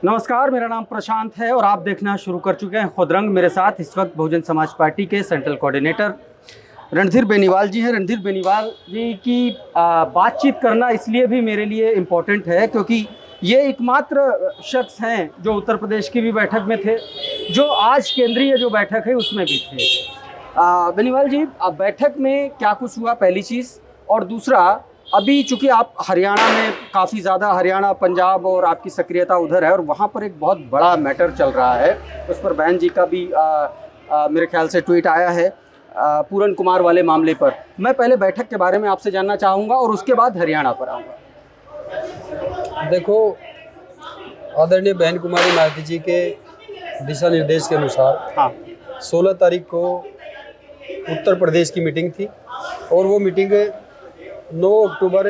नमस्कार, मेरा नाम प्रशांत है और आप देखना शुरू कर चुके हैं खुदरंग। मेरे साथ इस वक्त बहुजन समाज पार्टी के सेंट्रल कोऑर्डिनेटर रणधीर बेनीवाल जी हैं। रणधीर बेनीवाल जी की बातचीत करना इसलिए भी मेरे लिए इम्पोर्टेंट है क्योंकि ये एकमात्र शख्स हैं जो उत्तर प्रदेश की भी बैठक में थे, जो आज केंद्रीय जो बैठक है उसमें भी थे। बेनीवाल जी, बैठक में क्या कुछ हुआ, पहली चीज़, और दूसरा, अभी चूंकि आप हरियाणा में काफ़ी ज़्यादा, हरियाणा, पंजाब और आपकी सक्रियता उधर है और वहाँ पर एक बहुत बड़ा मैटर चल रहा है, उस पर बहन जी का भी मेरे ख्याल से ट्वीट आया है पूरन कुमार वाले मामले पर। मैं पहले बैठक के बारे में आपसे जानना चाहूँगा और उसके बाद हरियाणा पर आऊँगा। देखो, आदरणीय बहन कुमारी मायावती जी के दिशा निर्देश के अनुसार 16 तारीख को उत्तर प्रदेश की मीटिंग थी और वो मीटिंग 9 अक्टूबर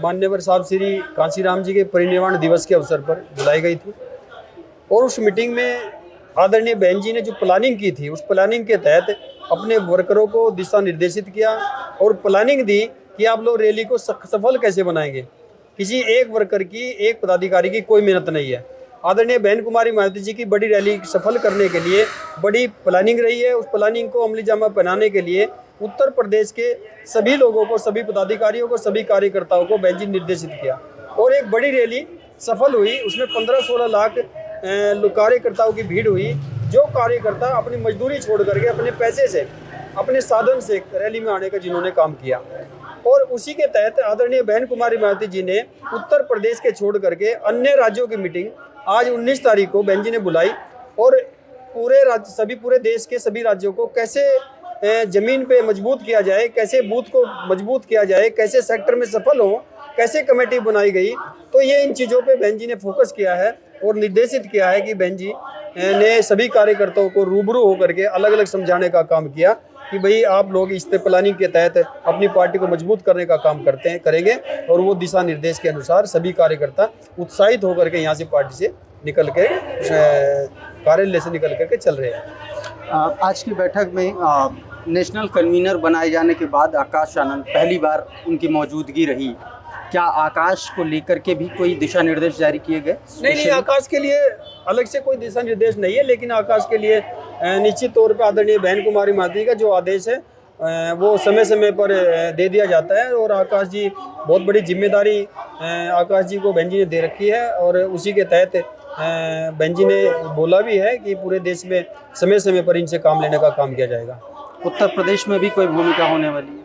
मान्यवर साहब श्री कांशीराम जी के परिनिर्वाण दिवस के अवसर पर बुलाई गई थी। और उस मीटिंग में आदरणीय बहन जी ने जो प्लानिंग की थी, उस प्लानिंग के तहत अपने वर्करों को दिशा निर्देशित किया और प्लानिंग दी कि आप लोग रैली को सफल कैसे बनाएंगे। किसी एक वर्कर की, एक पदाधिकारी की कोई मेहनत नहीं है। आदरणीय बहन कुमारी मायावती जी की बड़ी रैली सफल करने के लिए बड़ी प्लानिंग रही है। उस प्लानिंग को अमली जामा पहनाने के लिए उत्तर प्रदेश के सभी लोगों को, सभी पदाधिकारियों को, सभी कार्यकर्ताओं को बहन जी निर्देशित किया और एक बड़ी रैली सफल हुई। उसमें 15-16 लाख कार्यकर्ताओं की भीड़ हुई। जो कार्यकर्ता अपनी मजदूरी छोड़ करके, अपने पैसे से, अपने साधन से रैली में आने का जिन्होंने काम किया, और उसी के तहत आदरणीय बहन कुमारी मायावती जी ने उत्तर प्रदेश के छोड़ करके अन्य राज्यों की मीटिंग आज 19 तारीख को बहन जी ने बुलाई और पूरे देश के सभी राज्यों को कैसे जमीन पे मजबूत किया जाए, कैसे बूथ को मजबूत किया जाए, कैसे सेक्टर में सफल हो, कैसे कमेटी बनाई गई। तो ये इन चीज़ों पे बहन जी ने फोकस किया है और निर्देशित किया है कि बहन जी ने सभी कार्यकर्ताओं को रूबरू होकर के अलग अलग समझाने का काम किया कि भाई आप लोग इस प्लानिंग के तहत अपनी पार्टी को मजबूत करने का काम करेंगे। और वो दिशा निर्देश के अनुसार सभी कार्यकर्ता उत्साहित होकर के यहाँ से पार्टी से निकल के, कार्यालय से निकल करके चल रहे हैं। आज की बैठक में नेशनल कन्वीनर बनाए जाने के बाद आकाश आनंद, पहली बार उनकी मौजूदगी रही। क्या आकाश को लेकर के भी कोई दिशा निर्देश जारी किए गए? नहीं, आकाश के लिए अलग से कोई दिशा निर्देश नहीं है, लेकिन आकाश के लिए निश्चित तौर पर आदरणीय बहन कुमारी मायावती का जो आदेश है वो समय समय पर दे दिया जाता है। और आकाश जी, बहुत बड़ी जिम्मेदारी आकाश जी को बहन जी ने दे रखी है और उसी के तहत बहन जी ने बोला भी है कि पूरे देश में समय समय पर इनसे काम लेने का काम किया जाएगा। उत्तर प्रदेश में भी कोई भूमिका होने वाली है?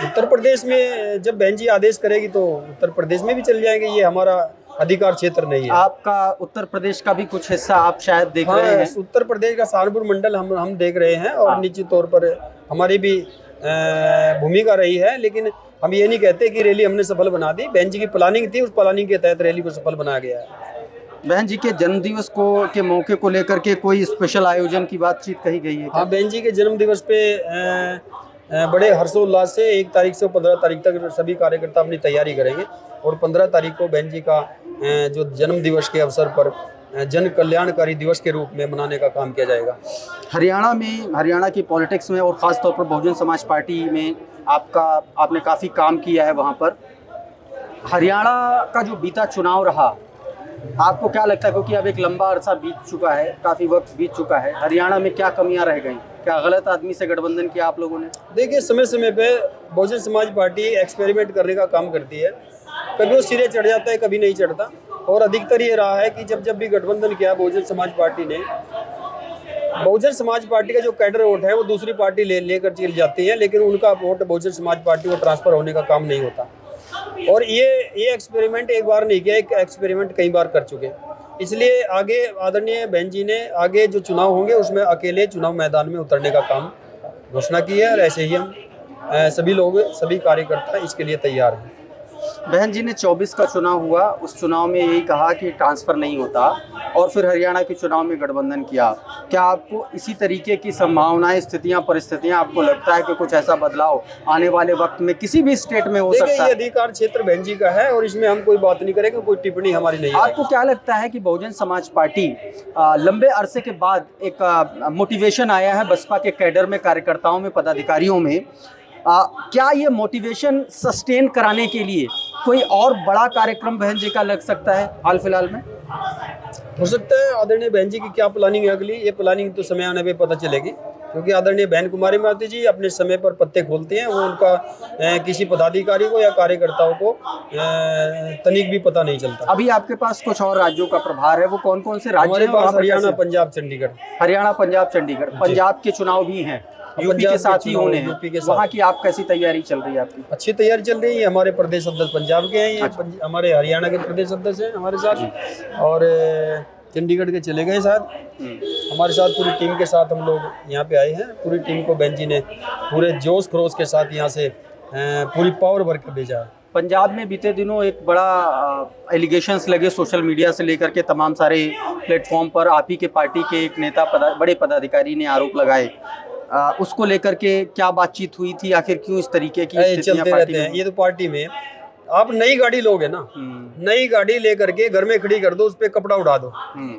उत्तर प्रदेश में जब बहन जी आदेश करेगी तो उत्तर प्रदेश में भी चल जाएंगे। ये हमारा अधिकार क्षेत्र नहीं है। आपका उत्तर प्रदेश का भी कुछ हिस्सा आप शायद देख रहे हैं? उत्तर प्रदेश का सहारनपुर मंडल हम देख रहे हैं और निश्चित तौर पर हमारी भी भूमिका रही है, लेकिन हम ये नहीं कहते कि रैली हमने सफल बना दी। बहन जी की प्लानिंग थी, उस प्लानिंग के तहत रैली को सफल बनाया गया है। बहन जी के जन्मदिवस के मौके को लेकर के कोई स्पेशल आयोजन की बातचीत कही गई है? हाँ, बहन जी के जन्मदिवस पे बड़े हर्षोल्लास से 1 तारीख से 15 तारीख तक सभी कार्यकर्ता अपनी तैयारी करेंगे और 15 तारीख को बहन जी का जो जन्म दिवस के अवसर पर जन कल्याणकारी दिवस के रूप में मनाने का काम किया जाएगा। हरियाणा की पॉलिटिक्स में और ख़ास तौर पर बहुजन समाज पार्टी में आपने काफ़ी काम किया है वहाँ पर। हरियाणा का जो बीता चुनाव रहा, आपको क्या लगता है, क्योंकि अब एक लंबा अरसा बीत चुका है, काफ़ी वक्त बीत चुका है, हरियाणा में क्या कमियां रह गई? क्या गलत आदमी से गठबंधन किया आप लोगों ने? देखिए, समय समय पे बहुजन समाज पार्टी एक्सपेरिमेंट करने का काम करती है। कभी वो सिरे चढ़ जाता है, कभी नहीं चढ़ता। और अधिकतर ये रहा है कि जब भी गठबंधन किया बहुजन समाज पार्टी ने, बहुजन समाज पार्टी का जो कैडर वोट है वो दूसरी पार्टी लेकर चली जाती है, लेकिन उनका वोट बहुजन समाज पार्टी को ट्रांसफर होने का काम नहीं होता। और ये एक्सपेरिमेंट एक बार नहीं किया, एक एक्सपेरिमेंट कई बार कर चुके। इसलिए आगे आदरणीय बहन जी ने आगे जो चुनाव होंगे उसमें अकेले चुनाव मैदान में उतरने का काम घोषणा की है और ऐसे ही हम सभी लोग, सभी कार्यकर्ता इसके लिए तैयार हैं। बहन जी ने 24 का चुनाव हुआ, उस चुनाव में यही कहा कि ट्रांसफ़र नहीं होता और फिर हरियाणा के चुनाव में गठबंधन किया। क्या आपको इसी तरीके की संभावनाएं, स्थितियां, परिस्थितियां, आपको लगता है कि कुछ ऐसा बदलाव आने वाले वक्त में किसी भी स्टेट में हो सकता है? ये अधिकार क्षेत्र बहन जी का है और इसमें हम कोई बात नहीं करेंगे, कोई टिप्पणी हमारी नहीं है। आपको क्या लगता है कि बहुजन समाज पार्टी लंबे अरसे के बाद एक मोटिवेशन आया है बसपा के कैडर में, कार्यकर्ताओं में, पदाधिकारियों में, क्या ये मोटिवेशन सस्टेन कराने के लिए कोई और बड़ा कार्यक्रम बहन जी का लग सकता है हाल फिलहाल में? हो सकता है आदरणीय बहन जी की क्या प्लानिंग है अगली, ये प्लानिंग तो समय आने पे पता चलेगी, क्योंकि आदरणीय बहन कुमारी मालती जी अपने समय पर पत्ते खोलते हैं। वो उनका किसी पदाधिकारी को या कार्यकर्ताओं को तनिक भी पता नहीं चलता। अभी आपके पास कुछ और राज्यों का प्रभार है, वो कौन कौन से राज्य हमारे हैं और वहाँ पास पर हरियाणा, कैसे? पंजाब, चंडीगढ़। हरियाणा, पंजाब, चंडीगढ़। पंजाब के चुनाव भी हैं, यूपी पंजाब के के साथ ही चुनाव होने यूपी के हैं। साथ। वहाँ की आप कैसी तैयारी चल रही है आपकी? अच्छी तैयारी चल रही है। हमारे प्रदेश अध्यक्ष पंजाब के हैं, ये अच्छा। हमारे हरियाणा के प्रदेश अध्यक्ष हैं हमारे साथ, और चंडीगढ़ के चले गए साथ। हमारे साथ पूरी टीम के साथ हम लोग यहाँ पे आए हैं। पूरी टीम को बहन जी ने पूरे जोश खरोश के साथ यहाँ से पूरी पावर भर के भेजा है। पंजाब में बीते दिनों एक बड़ा एलिगेशंस लगे सोशल मीडिया से लेकर के तमाम सारे प्लेटफॉर्म पर, आप ही के पार्टी के एक नेता बड़े पदाधिकारी ने आरोप लगाए। उसको लेकर के क्या बातचीत हुई थी, आखिर क्यों इस तरीके की स्थितियां चलते पार्टी रहते हैं में? ये तो पार्टी में। आप नई गाड़ी लोगे ना, नई गाड़ी लेकर के घर में खड़ी कर दो, उस पर कपड़ा उड़ा दो,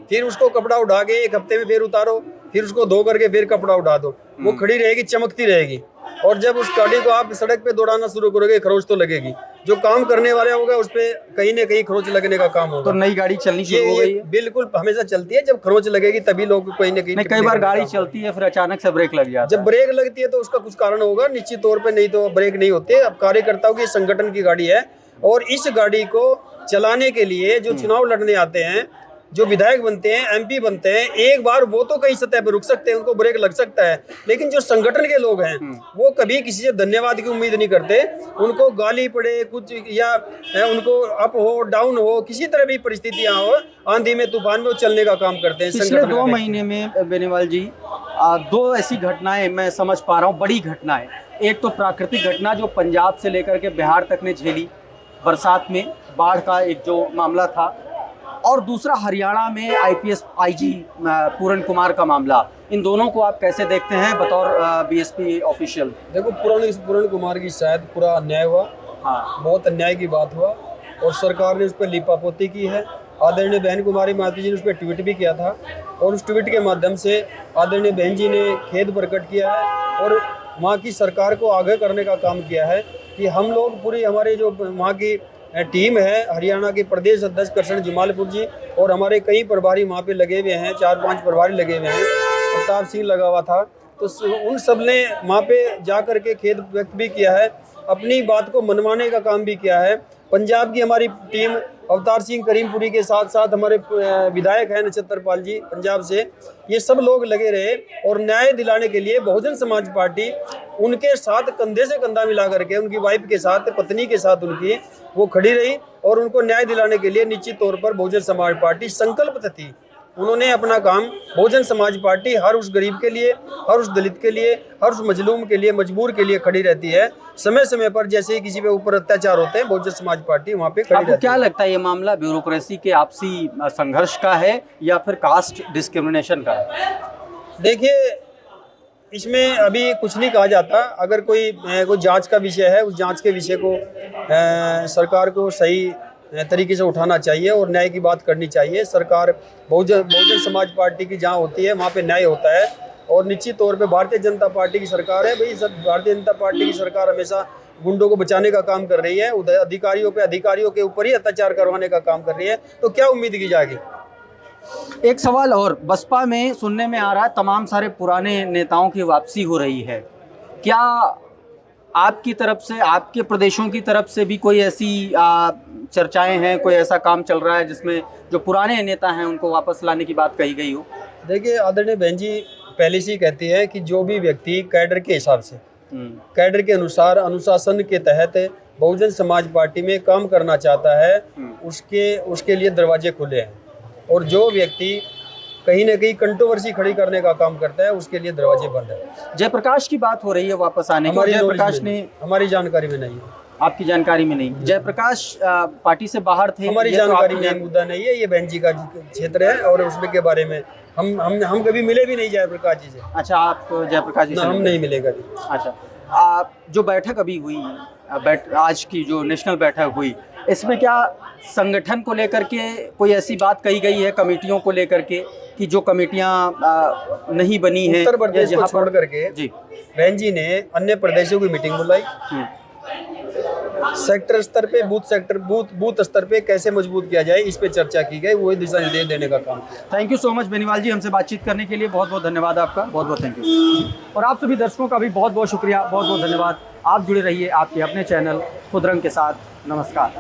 फिर उसको कपड़ा उड़ा के एक हफ्ते में फिर उतारो, फिर उसको धो करके फिर कपड़ा उड़ा दो, वो खड़ी रहेगी, चमकती रहेगी। और जब उस गाड़ी को आप सड़क पे दौड़ाना शुरू करोगे, खरोच तो लगेगी। जो काम करने वाला होगा उस पे कहीं ना कहीं खरोच लगने का काम होगा। तो नई गाड़ी चलनी शुरू हो गई है? बिल्कुल हमेशा चलती है। जब खरोच लगेगी तभी लोग कहीं ना कहीं। कई बार गाड़ी चलती है फिर अचानक से ब्रेक लग जाता है। जब ब्रेक लगती है तो उसका कुछ कारण होगा निश्चित तौर पे, नहीं तो ब्रेक नहीं होते। अब कार्यकर्ताओं की संगठन की गाड़ी है, और इस गाड़ी को चलाने के लिए जो चुनाव लड़ने आते हैं, जो विधायक बनते हैं, एमपी बनते हैं, एक बार वो तो कई सतह पर रुक सकते हैं, उनको ब्रेक लग सकता है। लेकिन जो संगठन के लोग हैं वो कभी किसी से धन्यवाद की उम्मीद नहीं करते। उनको गाली पड़े कुछ, या उनको अप हो डाउन हो, किसी तरह भी परिस्थितियां हो, आंधी में तूफान में, वो चलने का काम करते हैं। पिछले 2 महीने में बेनीवाल जी 2 ऐसी घटनाएं मैं समझ पा रहा हूँ, बड़ी घटनाएं। एक तो प्राकृतिक घटना जो पंजाब से लेकर के बिहार तक ने झेली, बरसात में बाढ़ का एक जो मामला था, और दूसरा हरियाणा में आईपीएस आईजी पूरन कुमार का मामला। इन दोनों को आप कैसे देखते हैं बतौर बीएसपी ऑफिशियल? देखो, पूरन कुमार की शायद पूरा अन्याय हुआ। हाँ, बहुत अन्याय की बात हुआ, और सरकार ने उस पर लीपापोती की है। आदरणीय बहन कुमारी मालती जी ने उस पर ट्वीट भी किया था, और उस ट्वीट के माध्यम से आदरणीय बहन जी ने खेद प्रकट किया है, और वहाँ की सरकार को आगाह करने का काम किया है कि हम लोग पूरी, हमारे जो वहाँ की टीम है, हरियाणा के प्रदेश अध्यक्ष कृष्ण जमालपुर जी, और हमारे कई प्रभारी वहाँ पे लगे हुए हैं, 4-5 प्रभारी लगे हुए हैं, प्रताप सिंह लगा हुआ था। तो उन सब ने वहाँ पे जा कर के खेद व्यक्त भी किया है, अपनी बात को मनवाने का काम भी किया है। पंजाब की हमारी टीम अवतार सिंह करीमपुरी के साथ साथ हमारे विधायक हैं नक्षत्र पाल जी पंजाब से, ये सब लोग लगे रहे, और न्याय दिलाने के लिए बहुजन समाज पार्टी उनके साथ कंधे से कंधा मिला करके, उनकी वाइफ के साथ, पत्नी के साथ उनकी वो खड़ी रही, और उनको न्याय दिलाने के लिए निश्चित तौर पर बहुजन समाज पार्टी संकल्पित थी। उन्होंने अपना काम, बहुजन समाज पार्टी हर उस गरीब के लिए, हर उस दलित के लिए, हर उस मजलूम के लिए, मजबूर के लिए खड़ी रहती है। समय समय पर जैसे ही किसी पे ऊपर अत्याचार होते हैं, बहुजन समाज पार्टी वहाँ पे खड़ी रहती है। क्या लगता है ये मामला ब्यूरोक्रेसी के आपसी संघर्ष का है या फिर कास्ट डिस्क्रिमिनेशन का है? देखिए, इसमें अभी कुछ नहीं कहा जाता। अगर कोई जांच का विषय है, उस जांच के विषय को सरकार को सही तरीके से उठाना चाहिए और न्याय की बात करनी चाहिए। सरकार, बहुजन समाज पार्टी की जहाँ होती है वहाँ पे न्याय होता है, और निश्चित तौर पे भारतीय जनता पार्टी की सरकार है। भाई, भारतीय जनता पार्टी की सरकार हमेशा गुंडों को बचाने का काम कर रही है, अधिकारियों के ऊपर ही अत्याचार करवाने का काम कर रही है, तो क्या उम्मीद की जाएगी। एक सवाल और, बसपा में सुनने में आ रहा है तमाम सारे पुराने नेताओं की वापसी हो रही है। क्या आपकी तरफ से, आपके प्रदेशों की तरफ से भी कोई ऐसी चर्चाएं हैं, कोई ऐसा काम चल रहा है जिसमें जो पुराने नेता हैं उनको वापस लाने की बात कही गई हो? देखिए, आदरणीय बहन जी पहले से ही कहती है कि जो भी व्यक्ति कैडर के हिसाब से, कैडर के अनुसार, अनुशासन के तहत बहुजन समाज पार्टी में काम करना चाहता है, उसके लिए दरवाजे खुले हैं, और जो व्यक्ति कहीं ना कहीं कंट्रोवर्सी खड़ी करने का काम करता है, उसके लिए दरवाजे बंद है। जयप्रकाश की बात हो रही है वापस आने की। जयप्रकाश ने, हमारी जानकारी में नहीं है। आपकी जानकारी में नहीं? जयप्रकाश पार्टी से बाहर थे? हमारी जानकारी में मुद्दा नहीं है, ये बहन जी का क्षेत्र है, और उसमें के बारे में हम कभी मिले भी नहीं जयप्रकाश जी से। अच्छा, आप जयप्रकाश जी से हम नहीं मिले कभी। अच्छा, जो बैठक अभी हुई, आज की जो नेशनल बैठक हुई, इसमें क्या संगठन को लेकर के कोई ऐसी बात कही गई है, कमेटियों को लेकर के, कि जो कमेटियां नहीं बनी हैं उत्तर प्रदेश को छोड़ करके? जी, बहन जी ने अन्य प्रदेशों की मीटिंग बुलाई, सेक्टर स्तर पे बूथ स्तर पे कैसे मजबूत किया जाए, इस पे चर्चा की गई, वही दिशा निर्देश देने का काम। Thank you so much Beniwal ji, हमसे बातचीत करने के लिए बहुत बहुत धन्यवाद आपका, बहुत बहुत थैंक यू। और आप सभी दर्शकों का भी बहुत बहुत शुक्रिया, बहुत बहुत धन्यवाद। आप जुड़े रहिए आपके अपने चैनल खुद रंग के साथ। नमस्कार।